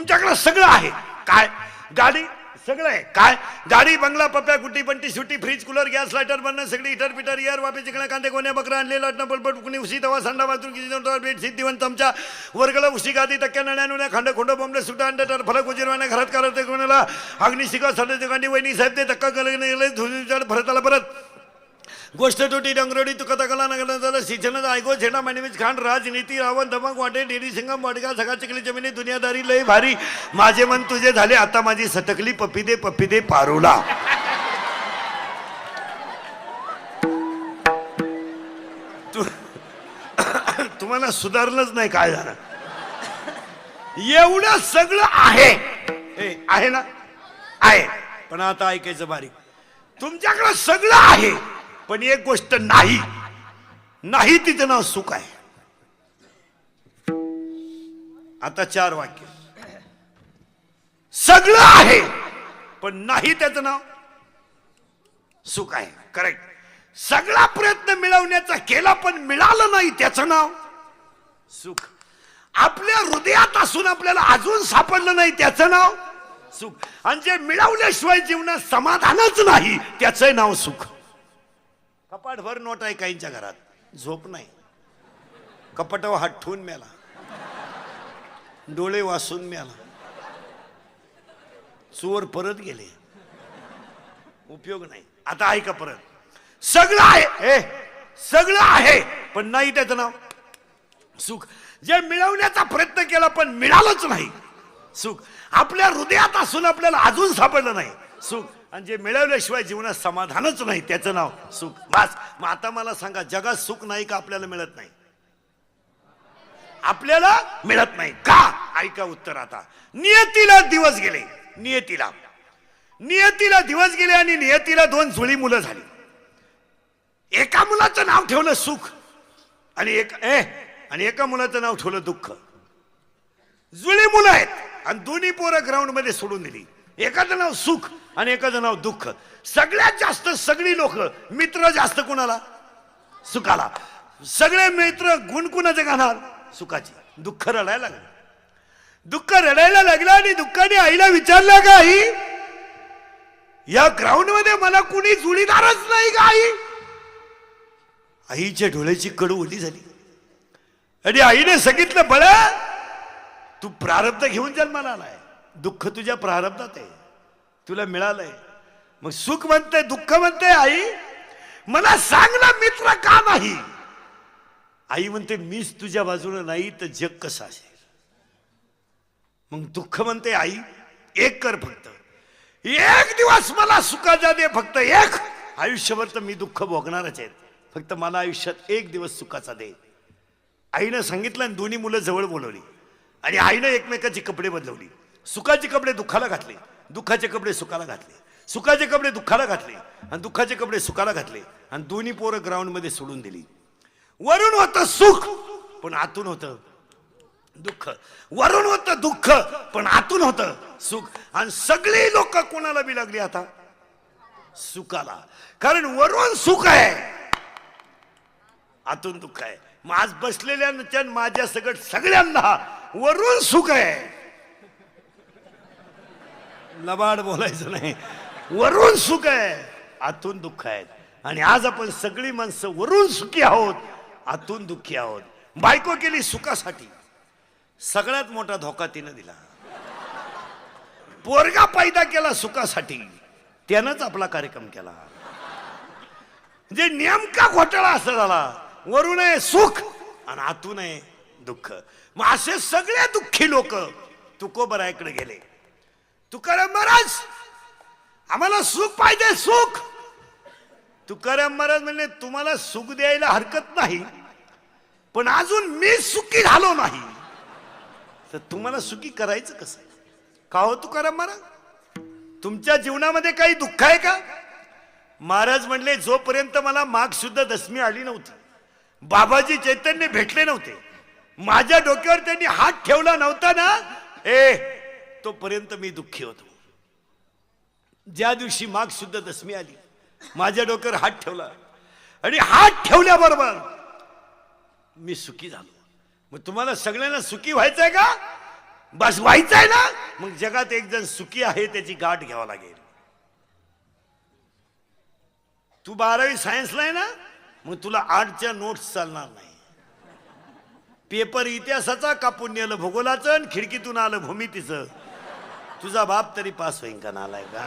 तुमच्याकडे सगळं आहे काय? गाडी सगळं आहे काय? गाडी बंगला पप्प्या कुटी पंटी सुटी फ्रीज कूलर गॅस लायटर बनणं सगळी हिटर पिटर एअर वापे चिकणं कांदे कोण्या बकरा आणले लाटणं बलबट कुणी उशी तवा सांडा बाथरूम किती बेड सीट दिवण चमचा वर्गला उशी गादी टक्क्या नळ्या नुण्या खांड खोंड बोंबले सुटा अंडे तर फलक उजिरवाने घरात करत कोणाला अग्नी शिका साडे गांडी वहिनी साहेब ते धक्का गेले धुळीचाड भरताला परत गोष्ट टोटी डंगरोडी तुका तकला नगला झालं शिक्षणाचं ऐको छेडा मानवीज खांड राजनीती रावण धमक वाटे डेरी सिंगम वाडगा सगळा चिकली जमिनी दुनियादारी लय भारी माझे मन तुझे झाले आता माझी सटकली पप्पी दे पारोला. तुम्हाला सुधारलंच नाही काय झालं? एवढं सगळं आहे ना आहे. पण आता ऐकायचं बारीक, तुमच्याकडे सगळं आहे पण एक गोष्ट नाही तिचं नाव सुख आहे. आता 4 वाक्य. सगळं आहे पण नाही त्याचं नाव सुख आहे. करेक्ट. सगळा प्रयत्न मिळवण्याचा केला पण मिळालं नाही त्याचं नाव सुख. आपल्या हृदयात असून आपल्याला अजून सापडलं नाही त्याचं नाव सुख. आणि जे मिळवल्याशिवाय जीवनात समाधानच नाही त्याचं नाव सुख. कपाटभर नोट आहे काहींच्या घरात, झोप नाही, कपाटावर हात ठेवून मेला, डोळे वासून मेला, चोर परत गेले, उपयोग नाही. आता ऐका परत. सगळं आहे पण नाही त्याचं नाव सुख. जे मिळवण्याचा प्रयत्न केला पण मिळालंच नाही सुख. आपल्या हृदयात असून आपल्याला अजून सापडलं नाही सुख. आणि जे मिळवल्याशिवाय जीवनात समाधानच नाही त्याचं नाव सुख. बस. मग आता मला सांगा, जगात सुख नाही का आपल्याला मिळत नाही? आपल्याला मिळत नाही का? ऐका उत्तर आता. नियतीला दिवस गेले, नियतीला दिवस गेले आणि नियतीला 2 जुळी मुलं झाली. एका मुलाचं नाव ठेवलं सुख आणि एका मुलाचं नाव ठेवलं दुःख. जुळी मुलं आहेत आणि दोन्ही पोरं ग्राउंड मध्ये सोडून दिली. एकाचं नाव सुख आणि एकाचं नाव दुःख. सगळ्यात जास्त सगळी लोक मित्र जास्त कुणाला? सुखाला. सगळे मित्र गुण कुणाचे गाणार? सुखाची. दुःख रडायला लागलं आणि दुःखाने आईला विचारलं का, आई या ग्राउंड मध्ये मला कुणी जुळीदारच नाही का आई? आईच्या डोळ्याची कड ओली झाली आणि आईने सांगितलं, बळा तू प्रारब्ध घेऊन जन्माला आलाय, दुःख तुझ्या प्रारब्धात आहे, तुला मिळालंय. मग सुख म्हणते दुःख म्हणते आई मला सांग ना मित्र का नाही? आई म्हणते मीच तुझ्या बाजूने नाही तर जग कसं असेल. मग दुःख म्हणते आई एक कर, फक्त एक दिवस मला सुखाचा दे, फक्त एक. आयुष्यभर तर मी दुःख भोगणारच आहे, फक्त मला आयुष्यात एक दिवस सुखाचा दे. आईनं सांगितलं आणि दोन्ही मुलं जवळ बोलवली आणि आईनं एकमेकाची कपडे बदलवली. सुखाचे कपडे दुःखाला घातले, दुःखाचे कपडे सुखाला घातले, सुखाचे कपडे दुःखाला घातले आणि दुःखाचे कपडे सुखाला घातले आणि दोन्ही पोरं ग्राउंड मध्ये सोडून दिली. वरून होतं सुख पण आतून होतं दुःख. वरून होतं दुःख पण आतून होतं सुख. आणि सगळी लोक कोणाला बी लागली आता? सुखाला. कारण वरून सुख आहे, आतून दुःख आहे. मग आज बसलेल्या माझ्या सगळ्यांना वरून सुख आहे, लबाड बोलायचं नाही, वरून सुख आहे, आतून दुःख आहे. आणि आज आपण सगळी माणसं वरून सुखी आहोत, आतून दुःखी आहोत. बायको केली सुखासाठी, सगळ्यात मोठा धोका तिनं दिला. पोरगा पैदा केला सुखासाठी, त्यानंच आपला कार्यक्रम केला. म्हणजे नेमका घोटाळा असा झाला, वरून आहे सुख आणि आतून आहे दुःख. मग असे सगळे दुःखी लोक तुकोबरायाकडे गेले. तुकाराम महाराज आम्हाला सुख पाहिजे, सुख. तुकाराम महाराज म्हणले तुम्हाला सुख द्यायला हरकत नाही, पण अजून मी सुखी झालो नाही तर तुम्हाला सुखी करायचं कसं? का हो तुकाराम महाराज, तुमच्या जीवनामध्ये काही दुःख आहे का? महाराज म्हणले जोपर्यंत मला माघ शुद्ध दशमी आली नव्हती, बाबाजी चैतन्य भेटले नव्हते, माझ्या डोक्यावर त्यांनी हात ठेवला नव्हता ना, तोपर्यंत मी दुःखी होतो. ज्या दिवशी माघ शुद्ध दशमी आली, माझ्या डोक्यावर हात ठेवला आणि हात ठेवल्याबरोबर मी सुखी झालो. मग तुम्हाला सगळ्यांना सुखी व्हायचंय का? बस व्हायचंय ना, मग जगात एक जण सुखी आहे त्याची गाठ घ्यावा लागेल. तू 12वी सायन्सला आहे ना, मग तुला 8च्या नोट्स चालणार नाही. पेपर इतिहासाचा कापून नेलं भूगोलाचं आणि खिडकीतून आलं भूमितीचं. तुझा बाप तरी पास होईन का नालाय का?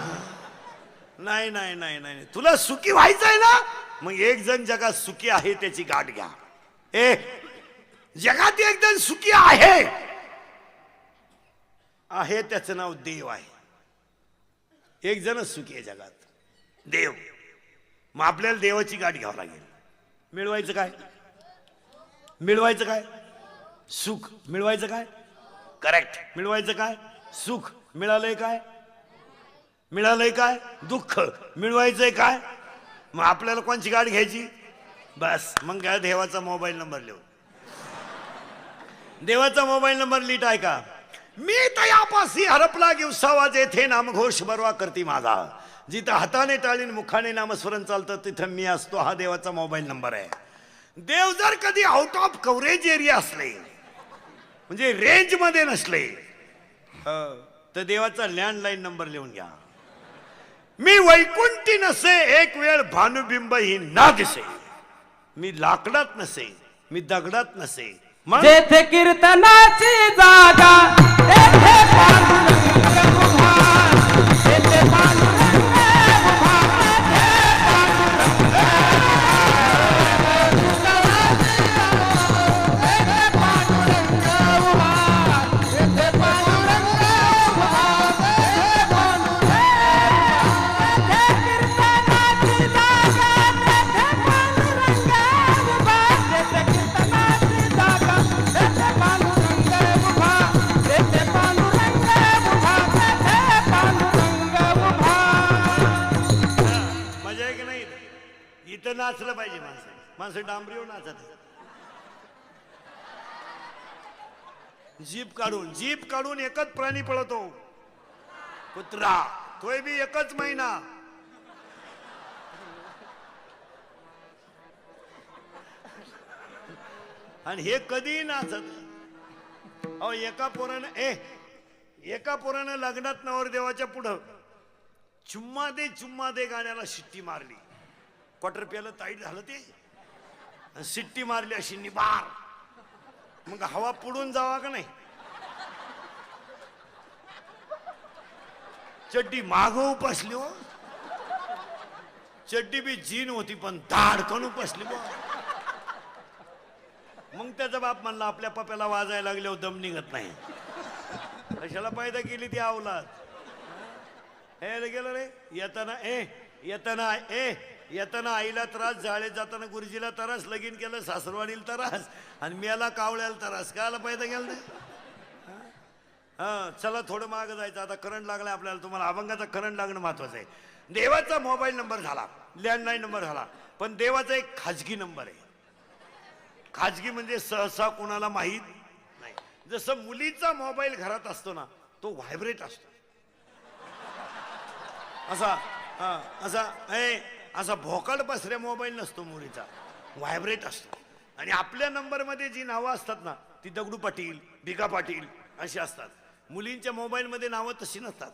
नाही नाही नाही नाही, तुला सुखी व्हायचंय ना, मग एक जण जगात सुखी आहे त्याची गाठ घ्या. जगात एक जण सुखी आहे त्याचं नाव देव आहे. एक जणच सुखी आहे जगात, देव. मग आपल्याला देवाची गाठ घ्यावं लागेल. मिळवायचं काय? मिळवायचं काय? सुख. मिळवायचं काय? करेक्ट. मिळवायचं काय? सुख. मिळालंय काय? मिळालंय काय? दुःख. मिळवायचंय काय? मग आपल्याला कोणची गाठ घ्यायची? बस मग काय, देवाचा मोबाईल नंबर लिहून. देवाचा मोबाईल नंबर लीट आहे का? मी तयापासी हरपला गिवसावाज येथे नामघोष बरवा करती माझा. जिथं हाताने टाळीन मुखाने नामस्मरण चालतं तिथं मी असतो. हा देवाचा मोबाईल नंबर आहे. देव जर कधी आउट ऑफ कव्हरेज एरिया असले, म्हणजे रेंज मध्ये नसले, तर देवाचा लँडलाईन नंबर लिहून घ्या. मी वैकुंठी नसे एक वेळ भानुबिंब ही ना दिसे. मी लाकडात नसे, मी दगडात नसे. जेथे कीर्तनाची जागा तेथे पांडुरंग उभा. तेथे पांडुरंग उभा. तेथे पांडुरंग उभा. तेथे पांडुरंग उभा. तेथे पांडुरंग. जेथे कीर्तनाची जागा तेथे पांडुरंग उभा. जेथे कीर्तनाची जागा तेथे पांडुरंग उभा. तेथे पांडुरंग उभा. तेथे पांडुरंग उभा. मजा आहे की नाही? इथं नाचलं पाहिजे. माणसं डांबरीवर नाचत. जीप काढून एकच प्राणी पळतो, कुत्रा. तोय बी एकच महिना. आणि हे कधी नाचत. अहो एका पोरानं लग्नात नवरदेवाच्या पुढं चुम्मा दे गाण्याला शिट्टी मारली. क्वार्टर प्याला ताईट झालं ते, शिट्टी मारली अशी निबार. मग हवा पुढून जावा का नाही? चड्डी माग उपसली हो. चड्डी बी जीन होती पण धाडकन उपसली हो. मग त्याचा बाप म्हणला आपल्या पप्याला वाजायला लागल्यावर दम निघत नाही. कशाला पैदा केली ती अवलाद? हे गेलं रे. येताना आईला त्रास, जाळे जाताना गुरुजीला त्रास, लगीन केलं सासरवाडीला त्रास, आणि मेला कावळ्याला त्रास. कायला पैदा केला नाही? चला थोडं माग जायचं. आता करंट लागलाय आपल्याला. तुम्हाला अभंगाचा करंट लागणं महत्वाचं आहे. देवाचा मोबाईल नंबर झाला, लँडलाईन नंबर झाला, पण देवाचा एक खाजगी नंबर आहे. खाजगी म्हणजे सहसा कोणाला माहीत नाही. जसं मुलीचा मोबाईल घरात असतो ना, तो व्हायब्रेट असतो. असा भोकाड पसऱ्या मोबाईल नसतो मुलीचा, व्हायब्रेट असतो. आणि आपल्या नंबर मध्ये जी नावं असतात ना, ती दगडू पाटील, भिका पाटील अशी असतात. मुलींच्या मोबाईल मध्ये नावं तशी नसतात.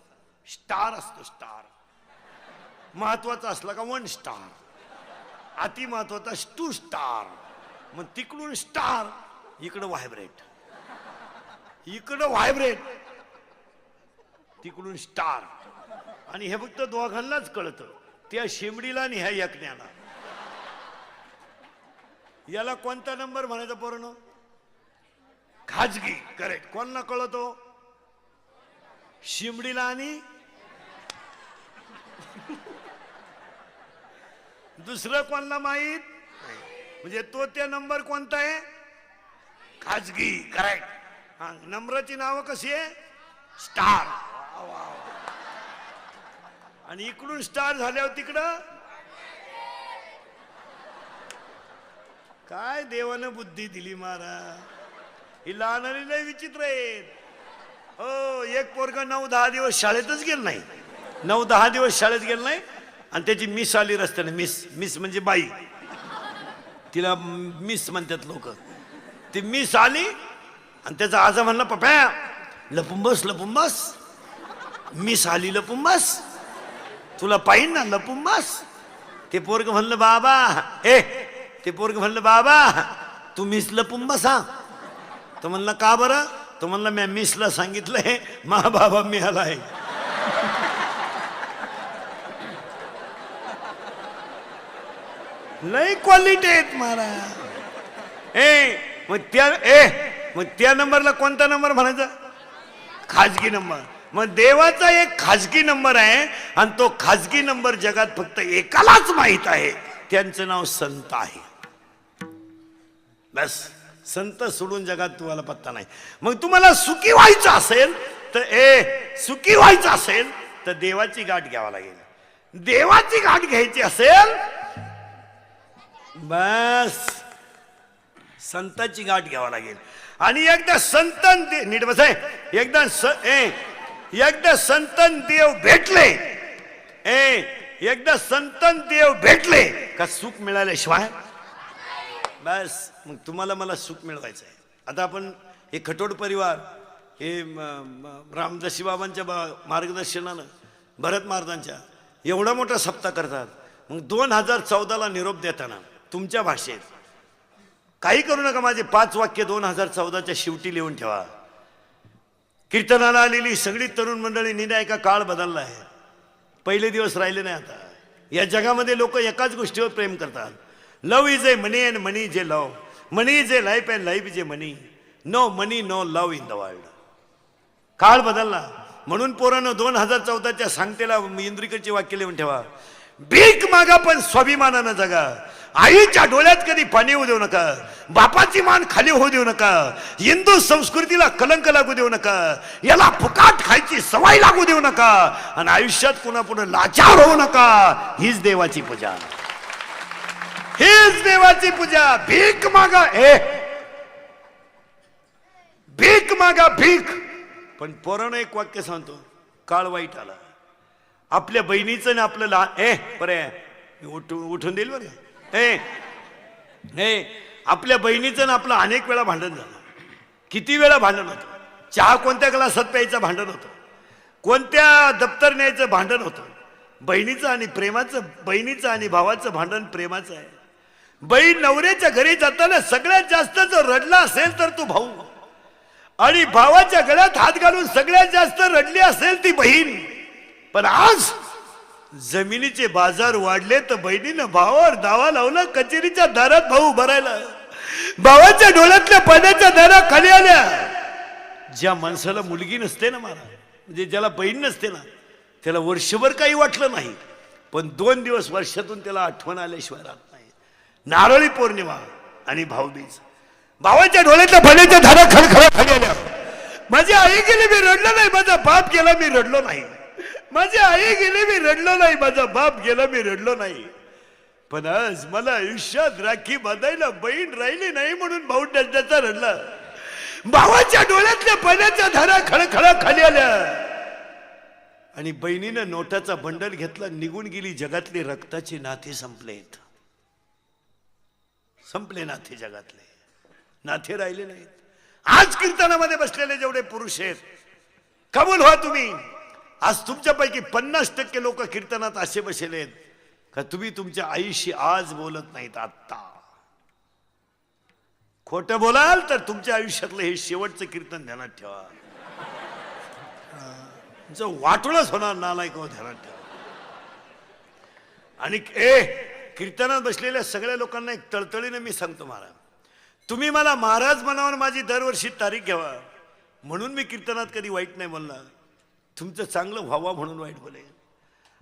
स्टार असतो. स्टार महत्वाचा असला का 1 स्टार, अति महत्वाचा 2 स्टार. मग तिकडून स्टार, इकडं व्हायब्रेट, इकडं व्हायब्रेट, तिकडून स्टार. आणि हे फक्त दोघांनाच कळतं, त्या शेंबडीला आणि ह्या यज्ञाला. याला कोणता नंबर म्हणायचा पूर्ण? खाजगी. करेक्ट. कोणाला कळतो? शिमडीला आणि दुसरं कोणाला माहित? म्हणजे तो त्या नंबर कोणता आहे? खाजगी. करेक्ट. नंबराची नावं कशी आहे? स्टार. आणि इकडून स्टार झाल्यावर तिकडं काय देवानं बुद्धी दिली महाराज. ही लहानारी लय विचित्र आहेत. हो, एक पोरगा 9-10 दिवस शाळेतच गेलं नाही. 9-10 दिवस शाळेत गेलं नाही, आणि त्याची मिस आली रस्त्याने. मिस म्हणजे बाई, तिला मिस म्हणतात लोक. ती मिस आली आणि त्याचा आजा म्हणला, पप्या लपुंबस लपुंबस, मिस आली लपुंबस, तुला पाहिन ना लपुंबस. ते पोरग म्हणलं बाबा, ते पोरग म्हणलं बाबा तू मिस लपुंबस हा. तो म्हणला का बरं? तो म्हणला मी मिसला सांगितलंय मा बाबा मी आलाय. लय क्वालिटी आहेत महाराज. मग त्या नंबरला कोणता नंबर म्हणायचा? खाजगी नंबर. मग देवाचा एक खाजगी नंबर आहे आणि तो खाजगी नंबर जगात फक्त एकालाच माहित आहे. त्यांचं नाव संत आहे. बस, संत सोडून जगात तुम्हाला पत्ता नाही. मग तुम्हाला सुखी व्हायचं असेल तर सुखी व्हायचं असेल तर देवाची गाठ घ्यावा लागेल. देवाची गाठ घ्यायची असेल बस संताची गाठ घ्यावा लागेल. आणि एकदा संतन नीट बस आहे, एकदा संतन देव भेटले, एकदा संतन देव भेटले का सुख मिळाल्याशिवाय बस. मग तुम्हाला मला सुख मिळवायचं आहे. आता आपण हे खटोड परिवार हे रामदासी बाबांच्या मार्गदर्शनानं भरत महाराजांच्या एवढा मोठा सप्ताह करतात. मग 2014ला निरोप देताना तुमच्या भाषेत काही करू नका. माझे 5 वाक्य 2014च्या शेवटी लिहून ठेवा. कीर्तनाला आलेली सगळी तरुण मंडळी निर्णय का काळ बदलला आहे. पहिले दिवस राहिले नाही. आता या जगामध्ये लोक एकाच गोष्टीवर प्रेम करतात. Love is a money and money is a love. Money is a life and life is a money. No money no love in the world. काळ बदलला. म्हणून पोरानं 2014च्या सांगतेला इंद्रिकडचे वाक्य लिहून ठेवा. भीक मागा पण स्वाभिमानानं जगा. आईच्या डोळ्यात कधी पाणी होऊ देऊ नका. बापाची मान खाली होऊ देऊ नका. हिंदू संस्कृतीला कलंक लागू देऊ नका. याला फुकाट खायची सवय लागू देऊ नका. आणि आयुष्यात कुणा पुढे लाचार होऊ नका. हीच देवाची पूजा. हीच देवाची पूजा. भीक मागा, भीक मागा भीक. पण पोरानं एक वाक्य सांगतो, काळ वाईट आला. आपल्या बहिणीचं ना आपलं लहान बरं उठून देईल बरं. आपल्या बहिणीचं ना आपलं अनेक वेळा भांडण झालं. किती वेळा भांडण होतं. चहा कोणत्या ग्लासात प्यायचं भांडण होतं. कोणत्या दप्तर न्यायचं भांडण होतं. बहिणीचं आणि प्रेमाचं, बहिणीचं आणि भावाचं भांडण प्रेमाचं आहे. बहीण नवऱ्याच्या घरी जाताना सगळ्यात जास्त जर रडला असेल तर तो भाऊ, आणि भावाच्या गळ्यात हात घालून सगळ्यात जास्त रडली असेल ती बहीण. पण आज जमिनीचे बाजार वाढले तर बहिणीनं भावावर दावा लावला. कचेरीच्या दारात भाऊ भरायला. भावाच्या डोळ्यातल्या पाण्याच्या दारा खाली आल्या. ज्या माणसाला मुलगी नसते ना मला, म्हणजे ज्याला बहीण नसते ना, त्याला वर्षभर काही वाटलं नाही. पण 2 दिवस वर्षातून त्याला आठवण आल्याशिवाय राहत नाही. नारळी पौर्णिमा आणि भाऊबीज. भावाच्या डोळ्यातल्या पाण्याच्या धारा खळखळ खाली आल्या. माझी आई गेली मी रडलो नाही. माझा बाप गेला मी रडलो नाही. माझी आई गेली मी रडलो नाही. माझा बाप गेला मी रडलो नाही. पण आज मला आयुष्यात राखी बांधायला बहीण राहिली नाही म्हणून भाऊ डड्याचा रडला. भावाच्या डोळ्यातल्या पाण्याच्या धारा खळखळ खाली आल्या. आणि बहिणीनं नोटाचा बंडल घेतला, निघून गेली. जगातले रक्ताचे नाते संपलेत. संपले नाते. जगातले नाते राहिले नाहीत. आज कीर्तनामध्ये बसलेले जेवढे पुरुष आहेत, कबूल व्हा तुम्ही. आज तुमच्यापैकी 50% लोक कीर्तनात असे बसलेत का तुम्ही तुमच्या आईशी आज बोलत नाहीत. आत्ता खोटं बोलाल तर तुमच्या आयुष्यातलं हे शेवटचं कीर्तन ध्यानात ठेवा. वाटूनच होणार नालायक हो, ध्यानात ठेवा. आणि कीर्तनात बसलेल्या सगळ्या लोकांना एक तळतळीने मी सांगतो, महाराज तुम्ही मला महाराज म्हणावून माझी दरवर्षी तारीख घ्यावा. म्हणून मी कीर्तनात कधी वाईट नाही बोलणार. तुमचं चांगलं व्हावं म्हणून वाईट बोले.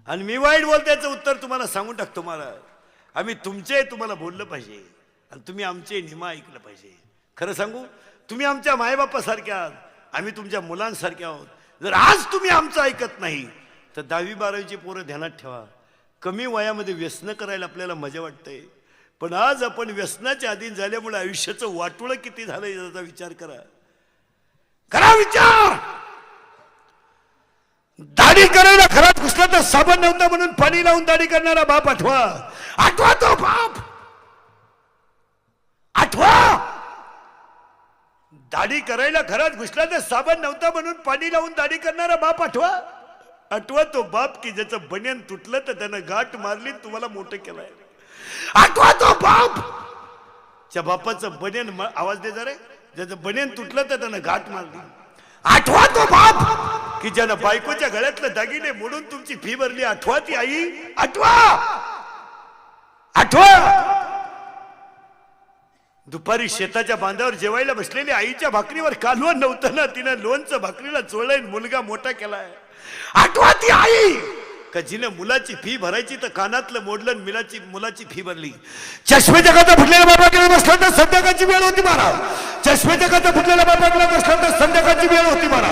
आणि मी वाईट बोलत्याचं उत्तर तुम्हाला सांगून टाकतो महाराज. आम्ही तुमचे तुम्हाला बोललं पाहिजे आणि तुम्ही आमचे निमा ऐकलं पाहिजे. खरं सांगू, तुम्ही आमच्या मायबापासारखे आहात, आम्ही तुमच्या मुलांसारखे आहोत. जर आज तुम्ही आमचं ऐकत नाही तर 10वी 12वीची पोरं ध्यानात ठेवा. कमी वयामध्ये व्यसन करायला आपल्याला मजा वाटते. पण आज आपण व्यसनाच्या अधीन झाल्यामुळे आयुष्याचं वाटोळं किती झालंय याचा विचार करा. करा विचार. दाढी करायला घरात घुसला तर साबण नव्हता म्हणून पाणी लावून दाढी करणारा बाप आठवा. आठवा तो बाप. आठवा. दाढी करायला घरात घुसला तर साबण नव्हता म्हणून पाणी लावून दाढी करणारा बाप आठवा. आठवा तो बाप की ज्याचं बनियन तुटलं तर त्यानं गाठ मारली तुम्हाला मोठं केलंय. आठवा तो बाप त्या बापाचं बनियन आवाज दे जरा ज्याचं बनियन तुटलं तर त्यानं गाठ मारली. आठवा तो बाप की ज्यानं बायकोच्या गळ्यातलं दागिने मोडून तुमची फी भरली. आठवा ती आई. आठवा आठवा दुपारी शेताच्या बांधावर जेवायला बसलेली आईच्या भाकरीवर कालवण नव्हतं ना तिनं लोणचं भाकरीला चोळलंय मुलगा मोठा केलाय. आठवा ती आई का जिने मुलाची फी भरायची तर कानातलं मोडलं मुलाची फी भरली. चष्मेच्या काचा फुटलेल्या बाबाकडे बसला तर संध्याकाळची वेळ होती मारा. चष्मेच्या काचा फुटलेल्या बाबाकडे बसला तर संध्याकाळची वेळ होती मारा.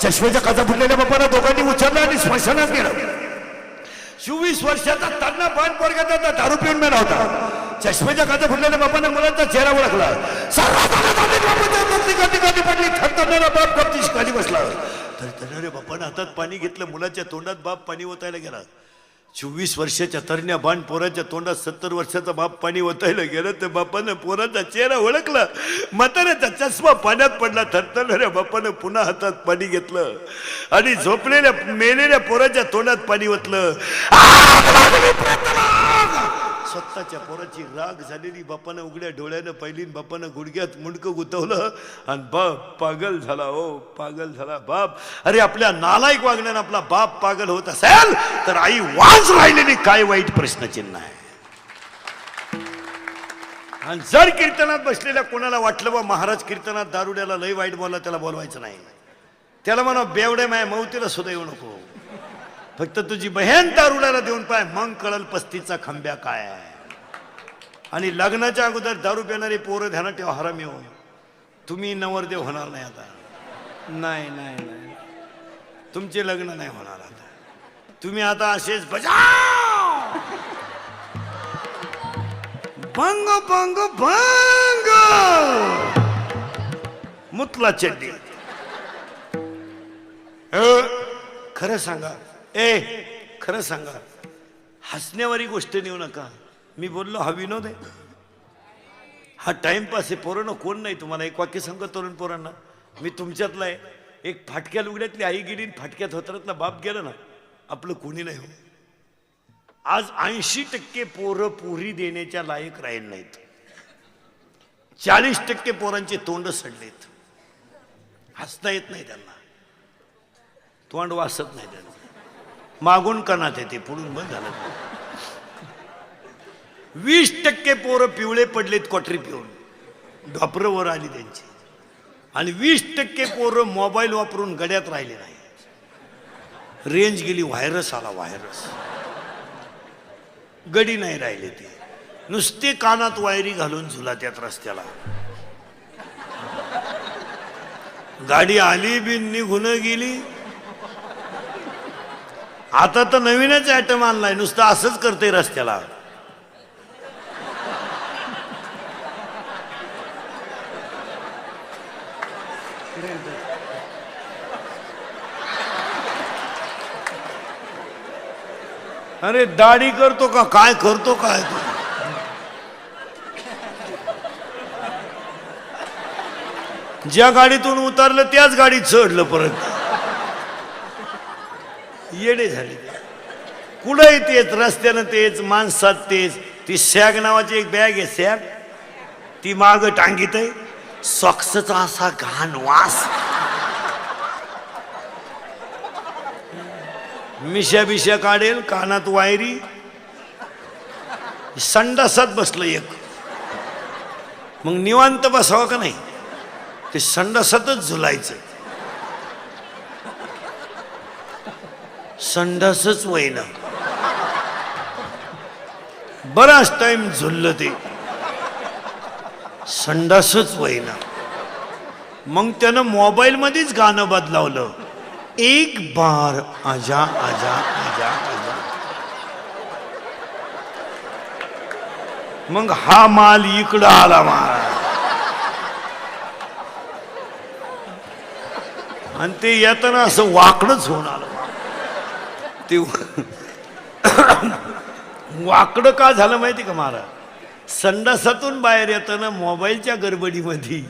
चष्मेच्या काचा फुटलेल्या बाबाला दोघांनी उचललं आणि स्मशानात गेलं. 24 वर्षाचा तरुण बाण पोरगा त्याचा दारू पिऊन मेला होता. चष्मेच्या काचा फुटलेल्या बापाने मुलांचा चेहरा ओळखला. पडली थरथरणारा बाप गप्पीशी खाली बसला. तर बापाने हातात पाणी घेतलं. मुलाच्या तोंडात बाप पाणी ओतायला गेला. 24 वर्षाच्या तरण्या बाण पोराच्या तोंडात 70 वर्षाचा बाप पाणी ओतायला गेलं तर बापानं पोराचा चेहरा ओळखला. म्हाताऱ्याचा चष्मा पाण्यात पडला. थरथरणाऱ्या बापानं पुन्हा हातात पाणी घेतलं आणि झोपलेल्या मेलेल्या पोराच्या तोंडात पाणी ओतलं. स्वतःच्या पोराची राग झालेली बापानं उघड्या डोळ्यानं पहिली. बापानं गुडघ्यात मुंडकं गुतवलं आणि बाप पागल झाला. हो पागल झाला बाप. अरे आपल्या नालायक वागण्यानं आपला बाप पागल होत असेल तर आई वाज राहिलेली काय वाईट प्रश्नचिन्ह आहे. आणि जर कीर्तनात बसलेल्या कोणाला वाटलं बा महाराज कीर्तनात दारुड्याला लय वाईट बोलला त्याला बोलवायचं नाही. त्याला म्हणा बेवड्या माया मौतीला सुद्धा येऊ नको. फक्त तुझी बहीण दारुड्याला देऊन पाय मग कळल पस्तीचा खंब्या काय आहे. आणि लग्नाच्या अगोदर दारू पिणारे पोरं ध्यानात ठेवा हरामी हो. तुम्ही नवरदेव होणार नाही आता. नाही नाही नाही तुमचे लग्न नाही होणार आता. तुम्ही आता असेच बजाव भंग भंग भंग मुतला चड्डी. खरं सांगा खरं सांगा हसण्यावारी गोष्ट नेऊ नका. मी बोललो हा विनोद आहे हा टाइमपास आहे. पोरांना कोण नाही तुम्हाला एक वाक्य सांगतो तरुण पोरांना. मी तुमच्यातला आहे. एक फाटक्या लुगड्यातली आई गेली फाटक्यात होतरातला बाप गेला ना आपलं कोणी नाही हो. आज 80% पोरं पुरी देण्याच्या लायक राहील नाहीत. 40% पोरांचे तोंड सडलेत. हसता येत नाही त्यांना. तोंड वासत नाही त्यांना. मागून कणात येते पुढून बंद झालं. 20% पोरं पिवळे पडलेत क्वाटरी पिऊन. ढापरं वर आली त्यांची. आणि 20% पोरं मोबाईल वापरून गड्यात राहिले नाही. रेंज गेली. व्हायरस आला. व्हायरस गडी नाही राहिले. ते नुसते कानात वायरी घालून झुलात्यात रस्त्याला. गाडी आली बी निघून गेली. आता तर नवीनच आयटम आणलाय. नुसतं असंच करते रस्त्याला. अरे दाढी करतो का काय करतो काय तू. ज्या गाडीतून उतरलं त्याच गाडीत चढलं परत. येडे झाले. कुठंही तेच रस्त्यानं तेच माणसात तेच. ती सॅग नावाची एक बॅग आहे सॅग ती माग टांगीत आहे. सॉक्सचा असा घाण वास. मिशा बिशा काढेल. कानात वायरी. संडासात बसलं एक. मग निवांत बसावं का नाही. ते संडासातच झुलायचं. संडासच वयना. बराच टाइम झुललं ते. संडासच वयना. मग त्यानं मोबाईल मध्येच गाणं बदलावलं. एक बार आजा आजा आजा आजा. मग हा माल इकडं आला महाराज. आणि ते येताना असं वाकडच होऊन आलं. ते वाकडं का झालं माहिती का महाराज. संडासातून बाहेर येताना मोबाईलच्या गडबडीमध्ये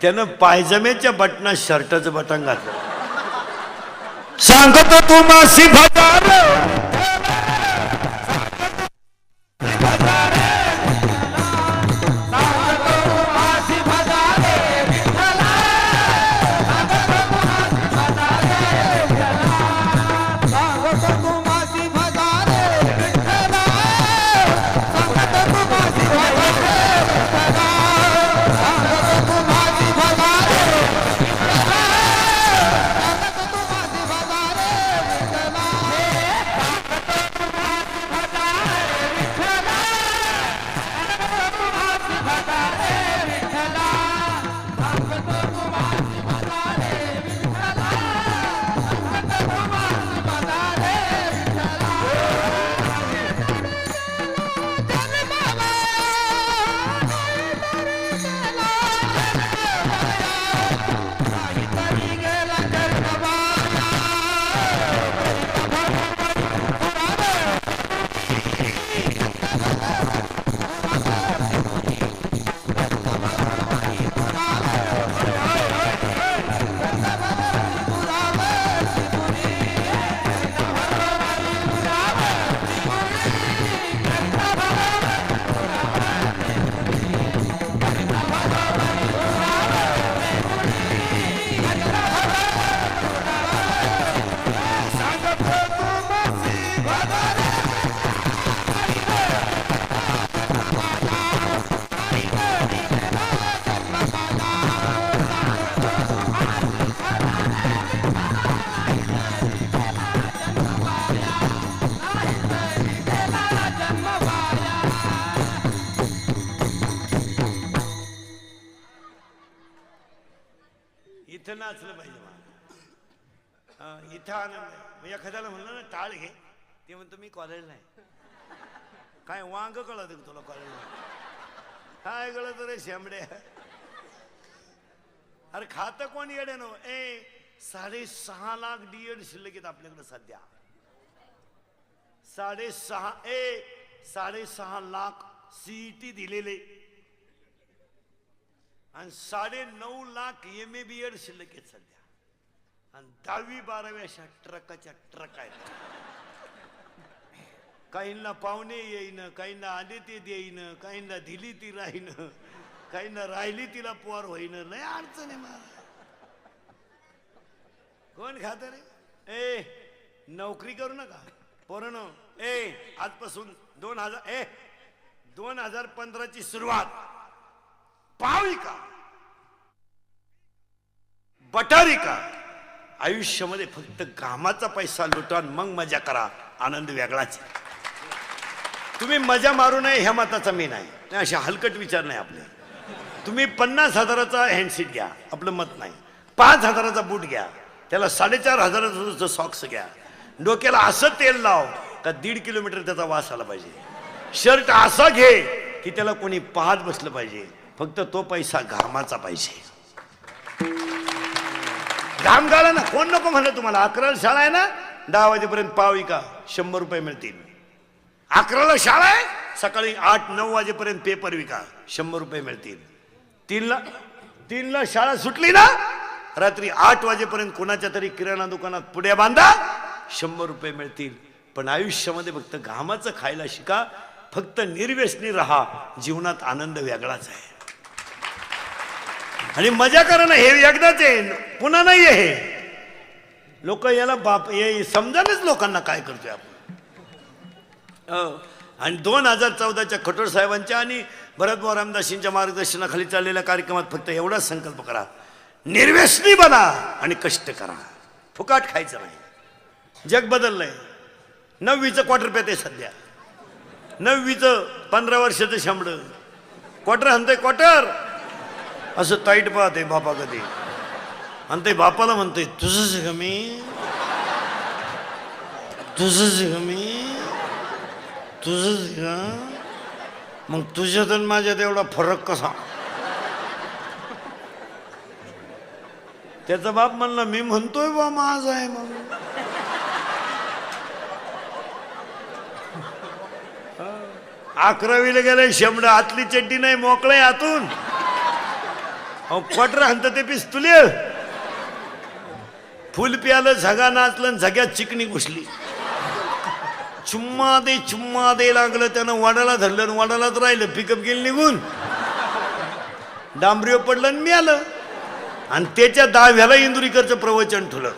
त्यानं पायजमेच्या बटनात शर्टाचं बटन घातलं. सांगतो तू मासी भटार इथं नाचलं पाहिजे मला. इथं आनंद आहे. मग एखाद्याला म्हणलं ना टाळ घे, ते म्हणतो मी कॉलेज नाही. काय वांग कळत तुला कॉलेज काय कळत रे शेंबड्या. अरे खात कोण येडे नो. 6.5 लाख डीएड शिल्लक आहेत आपल्याकडे सध्या. 6.5 लाख सीईटी दिलेले आणि 9.5 लाख MA-BEd शिल्लक आहेत सध्या. आणि 10वी-12वी अशा ट्रकाच्या ट्रक आहेत. काहींना पाहुणे येईन, काहींना आले ते देईन, काहींना दिली ती राहीन, काहींना राहिली तिला पोर होईन. लय अडचण आहे मला. कोण खात रे. नोकरी करू नका पोरांनो. आजपासून 2015ची सुरुवात. पावी का बटारी का आयुष्यामध्ये फक्त कामाचा पैसा लुटा मग मजा करा. आनंद वेगळाच. तुम्ही मजा मारू नये ह्या मताचा मी नाही. अशा हलकट विचार नाही आपले. तुम्ही 50,000चा हँडसीट घ्या, आपलं मत नाही. 5,000चा बूट घ्या, त्याला 4,500 सॉक्स घ्या. डोक्याला असं तेल लाव का 1.5 किलोमीटर त्याचा वास आला पाहिजे. शर्ट असा घे की त्याला कोणी पाहत बसलं पाहिजे. फक्त तो पैसा घामाचा पाहिजे. घाम गाळा ना. कोण नको म्हणलं तुम्हाला. 11ला शाळा आहे ना, 10 वाजेपर्यंत पाव का 100 रुपये मिळतील. 11ला शाळा आहे, सकाळी 8-9 वाजेपर्यंत पेपर विका 100 रुपये मिळतील. 3ला शाळा सुटली ना, रात्री 8 वाजेपर्यंत कोणाच्या तरी किराणा दुकानात पुड्या बांधा 100 रुपये मिळतील. पण आयुष्यामध्ये फक्त घामाचं खायला शिका. फक्त निर्व्यसनी राहा. जीवनात आनंद वेगळाच आहे. आणि मजा करा ना. हे एकदाच आहे, पुन्हा नाही आहे. हे लोक याला बाप समजानच लोकांना काय करतोय आपण. आणि 2014च्या खटोळ साहेबांच्या आणि भरतभाऊ रामदासींच्या मार्गदर्शनाखाली चाललेल्या कार्यक्रमात फक्त एवढाच संकल्प करा. निर्व्यसनी बना आणि कष्ट करा. फुकाट खायचं नाही. जग बदललंय. 9वीचं क्वार्टर पेते सध्या. 9वीचं 15 वर्षाचं शांबड क्वार्टर म्हणतोय. क्वार्टर असं ताईट पाहते बापा कधी. आणि ते बापाला म्हणतोय तुझंच कमी, तुझंच कमी, तुझंच का. मग तुझ्यात आणि माझ्यात एवढा फरक कसा. त्याचा बाप म्हणला मी म्हणतोय बा माझ आहे म्हणून. अकरावीला गेले शेंबड. आतली चड्डी नाही, मोकळे आतून. अहो क्वार्टर हाणतं ते पिस्तुल फुल प्यालं झगा नाचलं झग्यात चिकणी घुसली चुम्मा दे लागलं त्यानं वाडाला धरलं आणि वाडालाच राहिलं पिकअप गेलं निघून डांबरीवर पडलं आणि मिळालं आणि त्याच्या दहाव्याला इंदुरीकरचं प्रवचन ठुलं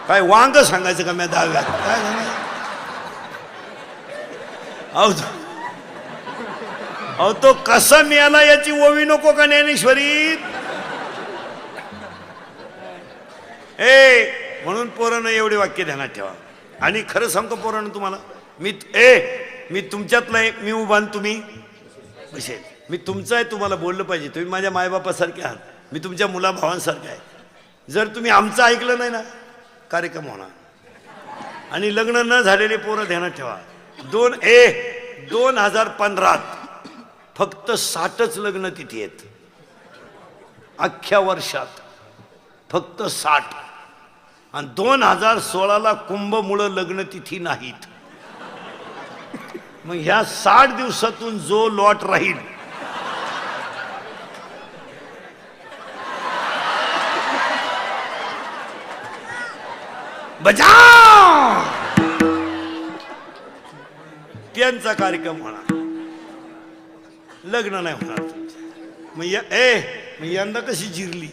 काय वांग सांगायचं का मी दहाव्यात काय सांगायचं अहो तो कसा मिळाला याची ओवी नको का ज्ञानेश्वरी म्हणून पोरानं एवढे वाक्य ध्यानात ठेवा आणि खरं सांगतो पोरानं तुम्हाला मी तुमच्यातला आहे मी उभा तुम्ही विषय मी तुमचा आहे तुम्हाला बोललं पाहिजे तुम्ही माझ्या मायबापासारखे आहात मी तुमच्या मुलाभावांसारखा आहे जर तुम्ही आमचं ऐकलं नाही ना कार्यक्रम होणार आणि लग्न न झालेले पोरं ध्यानात ठेवा 2015 फक्त 60च लग्न तिथी आहेत अख्ख्या वर्षात फक्त 60 आणि 2016ला कुंभमुळं लग्न तिथी नाहीत मग ह्या 60 दिवसातून जो लॉट राहील बजाव त्यांचा कार्यक्रम होणार लग्न नाही होणार तुमचं मग यंदा कशी जिरली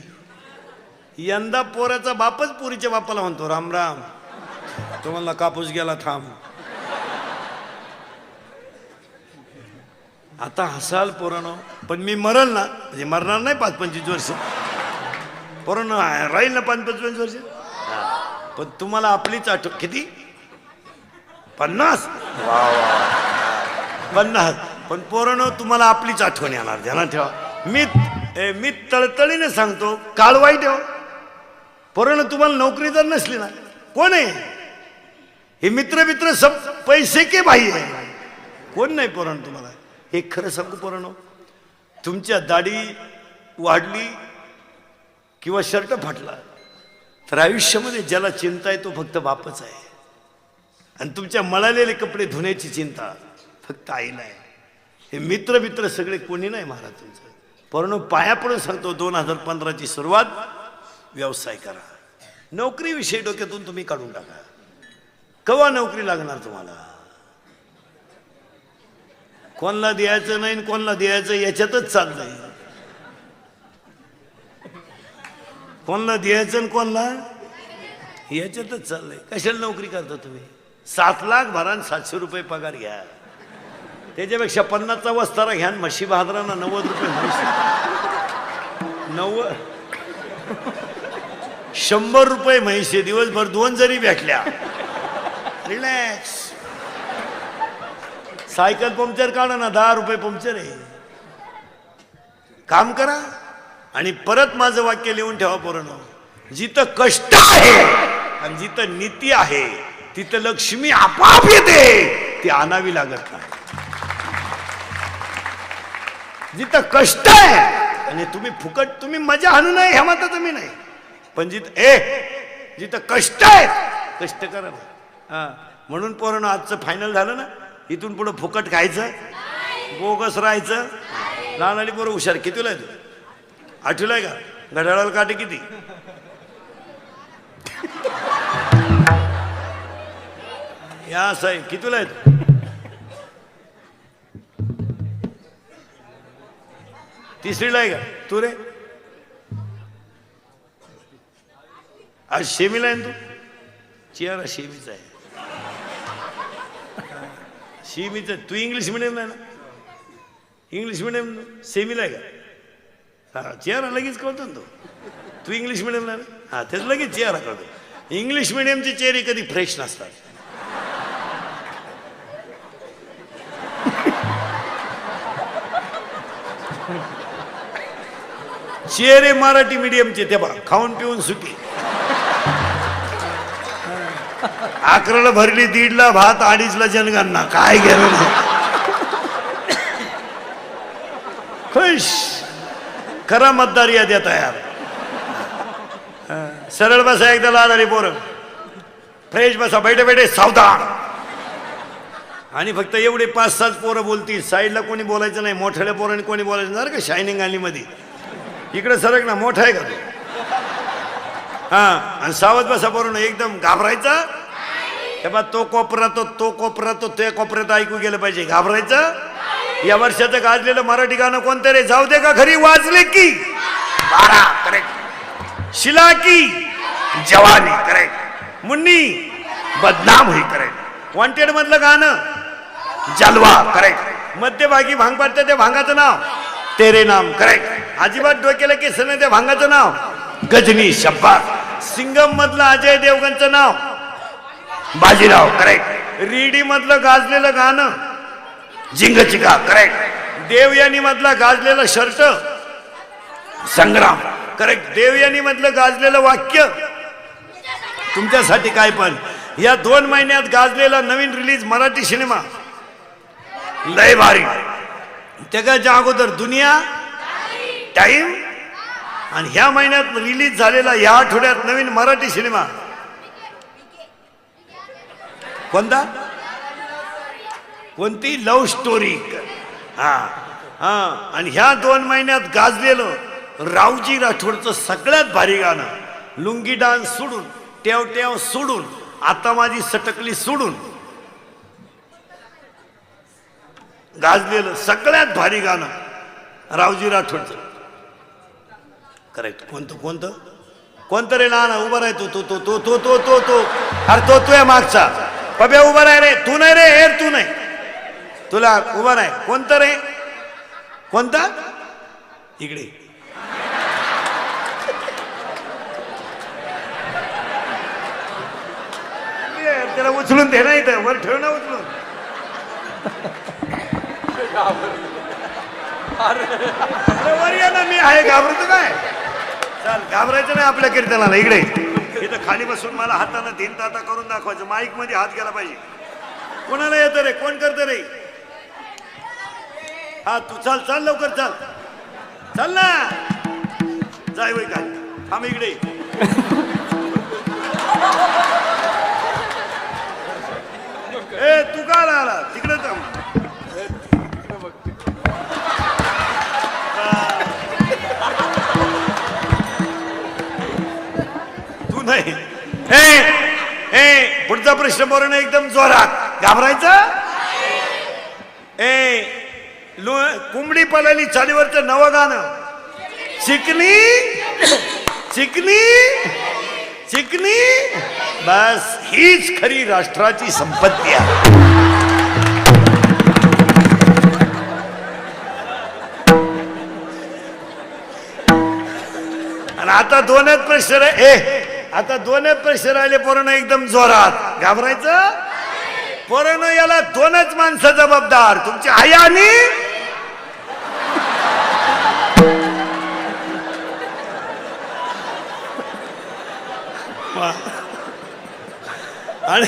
यंदा पोराचा बापच पोरीच्या बापाला म्हणतो राम राम तुम्हाला कापूस गेला थांब आता हसाल पोरानो पण मी मरल ना म्हणजे मरणार नाही 5-25 वर्ष पोरानो राहील ना 5-25 वर्ष पण तुम्हाला आपलीच आठवण किती 50 पण पोरानो तुम्हाला आपलीच आठवण येणार ध्यानात ठेवा मी तळतळीने सांगतो काळ वाईट आहे पोरानो तुम्हाला नोकरी जर नसली ना कोण आहे हे मित्र सब पैसे के भाई आहे कोण नाही पोरानो तुम्हाला हे खरं सांगू पोरानो तुमच्या दाढी वाढली किंवा शर्ट फाटला तर आयुष्यामध्ये ज्याला चिंता आहे तो फक्त बापच आहे आणि तुमच्या मळालेले कपडे धुण्याची चिंता फक्त आईला आहे हे मित्र सगळे कोणी नाही महाराज तुमचं पोरानो पाया पडून सांगतो 2015ची सुरुवात व्यवसाय करा नोकरीविषयी डोक्यातून तुम्ही काढून टाका केव्हा नोकरी लागणार तुम्हाला कोणला द्यायचं नाही कोणला द्यायचं याच्यातच चाललंय कोणला द्यायचं आणि कोणला याच्यातच चाललंय कशाला नोकरी करता तुम्ही 7 लाख भरा 700 रुपये पगार घ्या त्याच्यापेक्षा 50चा वस्तारा घ्या म्हशी बहादरांना 90 रुपये म्हशी 100 रुपये म्हैसे दिवसभर 2 जरी भेटल्या रिलॅक्स सायकल पंक्चर काढा ना 10 रुपये पंक्चर आहे काम करा आणि परत माझं वाक्य लिहून ठेवा पोरांनो जिथं कष्ट आहे आणि जिथं नीती आहे तिथं लक्ष्मी आपोआप येते ती आणावी लागत नाही जिथं कष्ट आहे आणि तुम्ही फुकट तुम्ही मजा आणू नये ह्या माता तुम्ही नाही पण जिथं कष्ट आहे कष्ट करा ना म्हणून पोरांनो आजचं फायनल झालं ना इथून पुढे फुकट खायचं बोगस राहायचं लहान आली पोरं हुशार कितीला आहे तू 8वीला आहे का घड्याळाला काटे किती या असं आहे कितीला आहे तिसरीला आहे का तू रे आज शेमीला आहे तू चियारा शेमीचा आहे शेमीचा तू इंग्लिश मिडियमला आहे ना इंग्लिश मिडियम सेमीला आहे का हा चेहरा लगेच कळतो ना तू इंग्लिश मिडियमला ना हा त्याच लगेच चेहरा कळतो इंग्लिश मिडियमचे चेहरे कधी फ्रेश नसतात चेहरे मराठी मीडियमचे ते बा खाऊन पिऊन सुखी 11ला भरली 1:30ला भात 2:30ला जनगणना काय गेलं खुश खरा मतदार याद्या तयार सरळ बसा एकदा लादारी पोरं फ्रेश बसा बैठे सावधान आणि फक्त एवढे 5-7 पोरं बोलतील साईडला कोणी बोलायचं नाही मोठ्याल्या पोरांनी कोणी बोलायचं नाही का शायनिंग आली मध्ये इकडे सरक ना, मोठा आहे का तू? हा, आणि सावध बसा बरोबर एकदम घाबरायचं. तेव्हा तो कोपरा तो कोपरा त्या कोपऱ्यात ऐकू गेलं पाहिजे. घाबरायचं. या वर्षाचं गाजलेलं मराठी गाणं कोणतं रे? जाऊ दे का खरी वाजले की 12 करेक्ट. शिला की जवानी करेक्ट. मुन्नी बदनाम हुई करेक्ट. वॉन्टेड मधलं गाणं जलवा करेक्ट. मध्यभागी भांग पाडतं त्या भांगाचं नाव तेरे नाम करेक्ट. अजिबात डोक्याला केस नाही त्या भांगाचं नाव गजनी शब्बास. सिंगम मधलं अजय देवगणचं नाव बाजीराव करेक्ट. रेडी मधलं गाजलेलं गाणं झिंगचिका करेक्ट. देवयानी मधला गाजलेलं शर्ट संग्राम करेक्ट. देवयानी मधलं गाजलेलं वाक्य तुमच्यासाठी काय पण. या 2 महिन्यात गाजलेला नवीन रिलीज मराठी सिनेमा लय भारी. त्याच्या अगोदर दुनिया टाइम आणि ह्या महिन्यात रिलीज झालेला या आठवड्यात नवीन मराठी सिनेमा कोणता? कोणती? Love story. हा हा. आणि ह्या 2 महिन्यात गाजलेलं रावजी राठोडचं सगळ्यात भारी गाणं लुंगी डान्स सोडून टेव टेव सोडून आता माझी सटकली सोडून गाजलेलं सगळ्यात भारी गाणं रावजी राठोडचं करेक्ट. कोणतं कोणतं रे? ना उभा राह. तो अरे तो आहे मागचा. पब्या उभा राह रे. तू नाही रे. हेर तू नाही. तुला उभा राह. कोणतं रे? कोणता? इकडे त्याला उचलून दे ना. इथं वर ठेव ना उचलून. वर ये ना. मी आहे. घाबरतो काय? चल घाबरायचं नाही आपल्या कीर्तनाला. इकडे इथं खाली बसून मला हातानं धिन ताता करून दाखवायचं. माईक मध्ये हात गेला पाहिजे. कोणाला येतं रे? कोण करतं रे? हा तू चाल लवकर चल ना. जाय वय काय थांब इकडे. ए तू का आला तिकडे? तू नाही. पुढचा प्रश्न बरोबर एकदम जोरात. घाबरायचं. कुंबडी पळाली चालीवरचं नवं गाणं चिकनी चिकनी चिकनी. बस हीच खरी राष्ट्राची संपत्ती आहे. आणि आता 2च प्रश्न आता 2च प्रश्न राहिले पोरांना एकदम जोरात. घाबरायचं. पोरांनो याला 2च माणसं जबाबदार. तुमची आई आणि आणि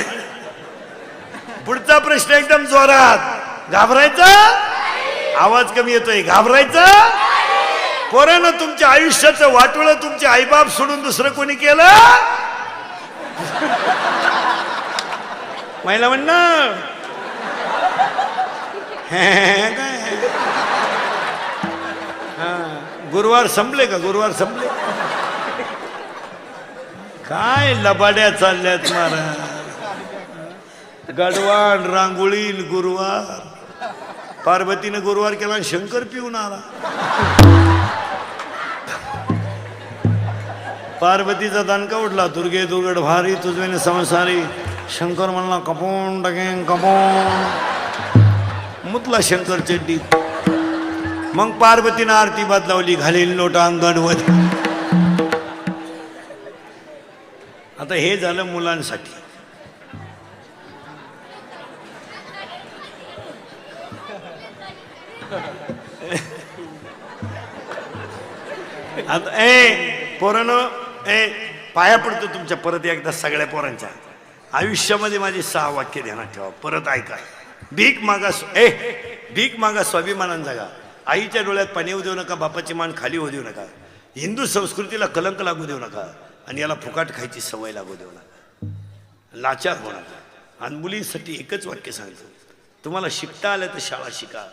पुढचा प्रश्न एकदम जोरात. घाबरायचं. आवाज कमी येतोय. घाबरायचं. पोरांनो तुमच्या आयुष्याचं वाटोळं तुमचे आईबाप सोडून दुसरं कोणी केलं? महिला म्हणणं गुरुवार संपले का? गुरुवार संपले. काय लबाड्या चालल्यात महाराज. गडवान रांगोळीन गुरुवार. पार्वतीनं गुरुवार केला आणि शंकर पिऊन आला. पार्वतीचा दणका उठला. दुर्गे दुर्गड भारी तुझवेने संसारी. शंकर म्हणला कपोन टाकेन कपोन. मुतला शंकर चड्डी. मग पार्वतीनं आरती बदलावली. घालील लोटा अंगणवत. आता हे झालं मुलांसाठी. आता पोरांनो पाया पडतो तुमच्या परत एकदा सगळ्या पोरांच्या. आयुष्यामध्ये माझी 6 वाक्य ध्यानात ठेवा. परत ऐका. भीक मागा स्वाभिमानान जगा. आईच्या डोळ्यात पाणी येऊ देऊ नका. बापाची मान खाली होऊ देऊ नका. हिंदू संस्कृतीला कलंक लागू देऊ नका. आणि याला फुकाट खायची सवय लागू देऊ नका. लाचार होऊ नका. आणि मुलींसाठी एकच वाक्य सांगतो. तुम्हाला शिकता आलं तर शाळा शिका.